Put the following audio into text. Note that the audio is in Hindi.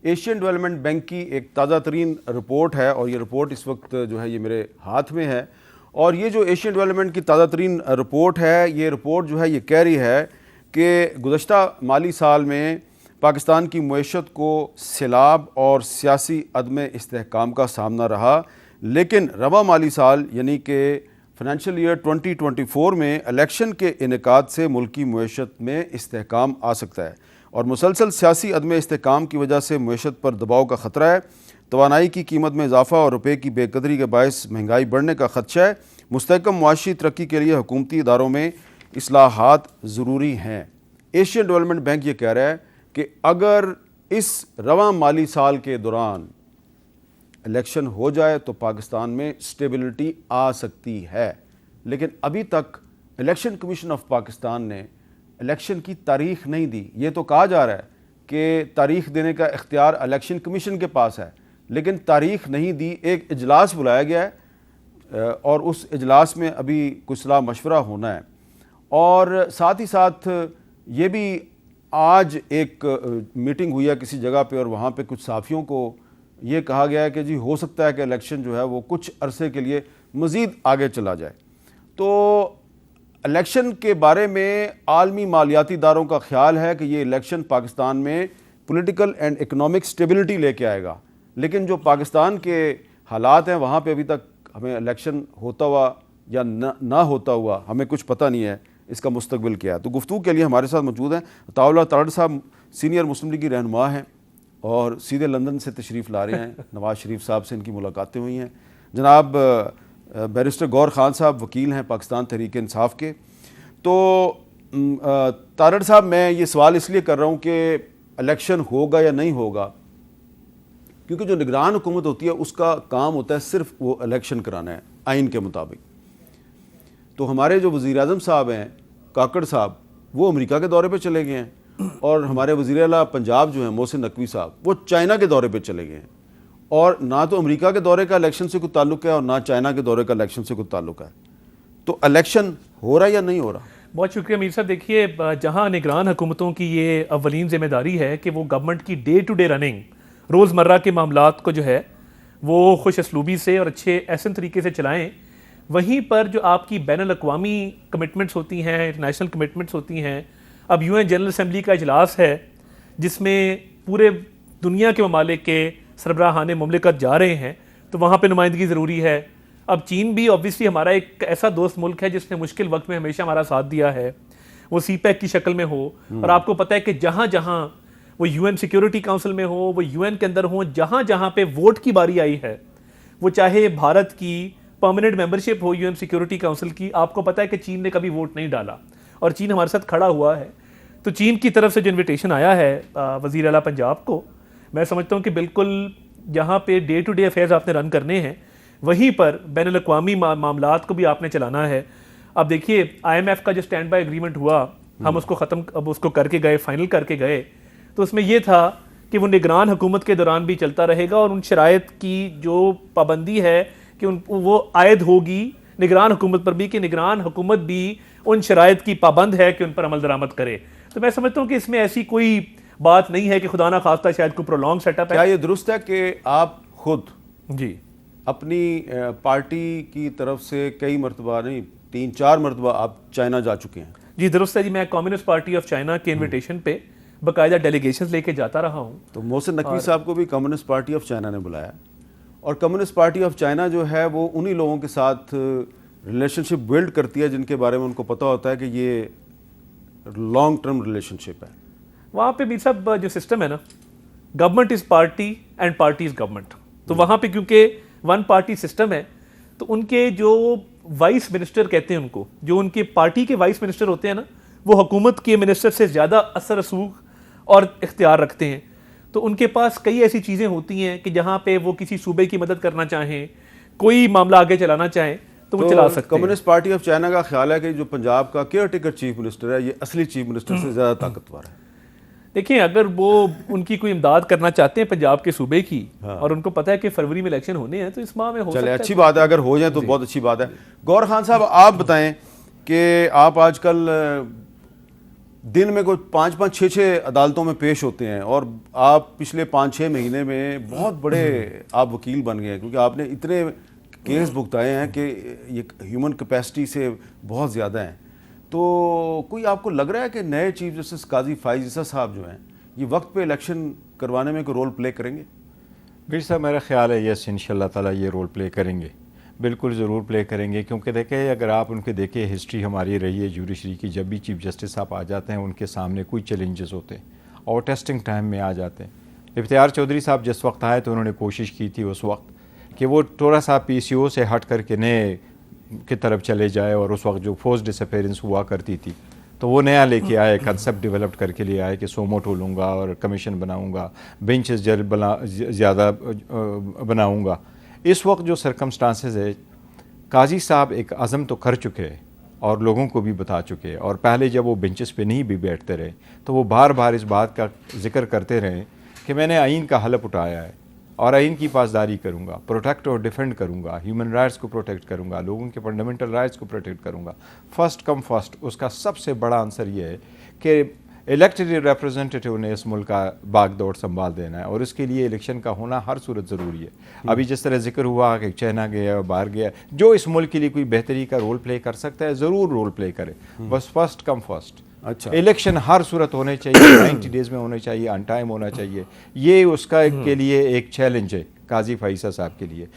एशियन डेवलपमेंट बैंक की एक ताज़ा तरीन रिपोर्ट है और ये रिपोर्ट इस वक्त जो है ये मेरे हाथ में है। और ये जो एशियन डेवलपमेंट की ताज़ा तरीन रिपोर्ट है, ये रिपोर्ट जो है ये कह रही है कि गुज़श्ता माली साल में पाकिस्तान की मईशत को सैलाब और सियासी अदम इस्तेहकाम का सामना रहा, लेकिन रवा माली साल यानी कि फ़ाइनेंशियल ईयर 2024 में इलेक्शन के इनेकाद से मुल्की मईशत में इस्तेहकाम आ सकता है और मुसलसल सियासी अदम इस्तेहकाम की वजह से मईशत पर दबाव का ख़तरा है। तवानाई की कीमत में इजाफ़ा और रुपये की बेकदरी के बायस महंगाई बढ़ने का खदशा है। मुस्तहकम मुआशी तरक्की के लिए हुकूमती इदारों में इस्लाहात ज़रूरी हैं। एशियन डेवलपमेंट बैंक ये कह रहा है कि अगर इस रवा माली साल के दौरान इलेक्शन हो जाए तो पाकिस्तान में स्टेबिलिटी आ सकती है, लेकिन अभी तक इलेक्शन कमीशन ऑफ पाकिस्तान ने इलेक्शन की तारीख नहीं दी। ये तो कहा जा रहा है कि तारीख देने का इख्तियार इलेक्शन कमीशन के पास है, लेकिन तारीख नहीं दी। एक इजलास बुलाया गया है और उस इजलास में अभी कुछ सलाह मशवरा होना है। और साथ ही साथ ये भी आज एक मीटिंग हुई है किसी जगह पे और वहाँ पे कुछ साफ़ियों को ये कहा गया है कि जी हो सकता है कि इलेक्शन जो है वो कुछ अरसे के लिए मज़ीद आगे चला जाए। तो इलेक्शन के बारे में आलमी मालियाती इदारों का ख्याल है कि ये इलेक्शन पाकिस्तान में पॉलिटिकल एंड इकनॉमिक स्टेबिलिटी लेके आएगा, लेकिन जो पाकिस्तान के हालात हैं वहाँ पे अभी तक हमें इलेक्शन होता हुआ या ना होता हुआ हमें कुछ पता नहीं है इसका मुस्तकबिल क्या है। तो गुफ्तगू के लिए हमारे साथ मौजूद हैं अताउल्लाह तारड़ साहब, सीनियर मुस्लिम लीग की रहनुमा हैं और सीधे लंदन से तशरीफ़ ला रहे हैं। नवाज़ शरीफ साहब से इनकी मुलाकातें हुई हैं। जनाब बैरिस्टर गौर खान साहब वकील हैं पाकिस्तान तहरीक इंसाफ के। तो तारड़ साहब, मैं ये सवाल इसलिए कर रहा हूँ कि इलेक्शन होगा या नहीं होगा, क्योंकि जो निगरान हुकूमत होती है उसका काम होता है सिर्फ वो इलेक्शन कराना है आइन के मुताबिक। तो हमारे जो वज़ीर आज़म साहब हैं काकड़ साहब, वो अमेरिका के दौरे पे चले गए हैं और हमारे वज़ीर आला पंजाब जो हैं मोहसिन नकवी साहब, वो चाइना के दौरे पे चले गए हैं। और ना तो अमेरिका के दौरे का इलेक्शन से कोई ताल्लुक़ है और ना चाइना के दौरे का इलेक्शन से कोई ताल्लुक़ है। तो इलेक्शन हो रहा है या नहीं हो रहा? बहुत शुक्रिया मीर साहब। देखिए, जहाँ निगरान हुकूमतों की ये अव्वलीन जिम्मेदारी है कि वो गवर्नमेंट की डे टू डे रनिंग, रोज़मर्रा के मामलात को जो है वो खुश असलूबी से और अच्छे ऐसे तरीके से चलाएँ, वहीं पर जो आपकी बैनुल अक़वामी कमिटमेंट्स होती हैं, इंटरनेशनल कमिटमेंट्स होती हैं। अब UN जनरल असम्बली का इजलास है जिसमें पूरे दुनिया के ममालिक के सरबराहान मुमलिकत जा रहे हैं, तो वहाँ पे नुमाइंदगी ज़रूरी है। अब चीन भी ऑब्वियसली हमारा एक ऐसा दोस्त मुल्क है जिसने मुश्किल वक्त में हमेशा हमारा साथ दिया है, वो CPEC की शक्ल में हो। और आपको पता है कि जहाँ जहाँ वो UN सिक्योरिटी काउंसिल में हो, वो UN के अंदर हो, जहाँ जहाँ पे वोट की बारी आई है, वो चाहे भारत की परमानेंट मेंबरशिप हो UN सिक्योरिटी काउंसिल की, आपको पता है कि चीन ने कभी वोट नहीं डाला और चीन हमारे साथ खड़ा हुआ है। तो चीन की तरफ से जो इन्विटेशन आया है वज़ीर आला पंजाब को, मैं समझता हूँ कि बिल्कुल जहाँ पे डे टू डे अफेयर्स आपने रन करने हैं, वहीं पर बैनुल अक़वामी मामलात को भी आपने चलाना है। अब देखिए, IMF का जो स्टैंड बाय एग्रीमेंट हुआ, हम उसको अब उसको करके गए, फाइनल करके गए, तो उसमें यह था कि वो निगरान हुकूमत के दौरान भी चलता रहेगा और उन शराइत की जो पाबंदी है कि वो आयद होगी निगरान हुकूमत पर भी, कि निगरान हुकूमत भी उन शराइत की पाबंद है कि उन पर अमल दरामद करे। तो मैं समझता हूँ कि इसमें ऐसी कोई बात नहीं है कि खुदा ना खास्ता शायद कोई प्रोलॉन्ग सेटअप है। क्या ये दुरुस्त है कि आप खुद जी अपनी पार्टी की तरफ से कई मरतबा नहीं 3-4 मरतबा आप चाइना जा चुके हैं? जी दुरुस्त है जी। मैं कम्युनिस्ट पार्टी ऑफ चाइना के इन्विटेशन पे बाकायदा डेलीगेशंस लेके जाता रहा हूँ। तो मोहसिन नकवी साहब को भी कम्युनिस्ट पार्टी ऑफ चाइना ने बुलाया और कम्युनिस्ट पार्टी ऑफ चाइना जो है वो उन्हीं लोगों के साथ रिलेशनशिप बिल्ड करती है जिनके बारे में उनको पता होता है कि ये लॉन्ग टर्म रिलेशनशिप है। वहाँ पे भी सब जो सिस्टम है ना, government is party and party is government, तो वहाँ पे क्योंकि वन पार्टी सिस्टम है, तो उनके जो वाइस मिनिस्टर कहते हैं उनको, जो उनके पार्टी के वाइस मिनिस्टर होते हैं ना, वो हुकूमत के मिनिस्टर से ज़्यादा असर रसूख और इख्तियार रखते हैं। तो उनके पास कई ऐसी चीज़ें होती हैं कि जहाँ पे वो किसी सूबे की मदद करना चाहें, कोई मामला आगे चलाना चाहें, तो वो चला सकते हैं। कम्युनिस्ट पार्टी ऑफ चाइना का ख्याल है कि जो पंजाब का केयर टेकर चीफ मिनिस्टर है, ये असली चीफ मिनिस्टर से ज़्यादा ताकतवर है। देखिए, अगर वो उनकी कोई इमदाद करना चाहते हैं पंजाब के सूबे की, और उनको पता है कि फरवरी में इलेक्शन होने हैं, तो इस माह में हो सकता है। अच्छी बात है, अगर हो जाए तो बहुत अच्छी बात है। गौर खान साहब, आप बताएं कि आप आजकल दिन में कोई 5-5, 6-6 अदालतों में पेश होते हैं और आप पिछले 5-6 महीने में बहुत बड़े आप वकील बन गए हैं, क्योंकि आपने इतने केस भुगताए हैं कि ये ह्यूमन कैपेसिटी से बहुत ज़्यादा हैं। तो कोई आपको लग रहा है कि नए चीफ जस्टिस काजी फाइज ईसा साहब जो हैं ये वक्त पे इलेक्शन करवाने में कोई रोल प्ले करेंगे? गिर साहब, मेरा ख्याल है यस, इंशाल्लाह ताला ये रोल प्ले करेंगे, बिल्कुल ज़रूर प्ले करेंगे। क्योंकि देखें, अगर आप उनके देखें हिस्ट्री हमारी रही है जुडिशरी की, जब भी चीफ जस्टिस साहब आ जाते हैं उनके सामने कोई चैलेंजेस होते हैं और टेस्टिंग टाइम में आ जाते हैं। इफ्तियार चौधरी साहब जिस वक्त आए तो उन्होंने कोशिश की थी उस वक्त कि वो थोड़ा सा PCO से हट कर के नए की तरफ चले जाए, और उस वक्त जो फोर्स डिसअपेरेंस हुआ करती थी तो वो नया लेके आए, कंसेप्ट डेवलप करके ले आए कि सोमो टोलूँगा और कमीशन बनाऊँगा, बेंचेस ज़्यादा बनाऊँगा। इस वक्त जो सर्कमस्टांसेस है, काजी साहब एक अज़म तो कर चुके हैं और लोगों को भी बता चुके हैं, और पहले जब वो बेंचेस पे नहीं भी बैठते रहे तो वो बार बार इस बात का जिक्र करते रहे कि मैंने आइन का हलफ उठाया है और आइन की पासदारी करूँगा, प्रोटेक्ट और डिफेंड करूँगा, ह्यूमन राइट्स को प्रोटेक्ट करूँगा, लोगों के फंडामेंटल राइट्स को प्रोटेक्ट करूँगा। फर्स्ट कम फर्स्ट उसका सबसे बड़ा आंसर ये है कि इलेक्टेड रिप्रेजेंटेटिव ने इस मुल्क का बागडोर संभाल देना है, और इसके लिए इलेक्शन का होना हर सूरत ज़रूरी है। अभी जिस तरह जिक्र हुआ कि चाइना गया, बाहर गया, जो इस मुल्क के लिए कोई बेहतरी का रोल प्ले कर सकता है ज़रूर रोल प्ले करे, बस फर्स्ट कम फर्स्ट। अच्छा, इलेक्शन हर सूरत होने चाहिए, 90 डेज़ में होने चाहिए, ऑन टाइम होना चाहिए। ये उसका के लिए एक चैलेंज है काजी फाइसा साहब के लिए।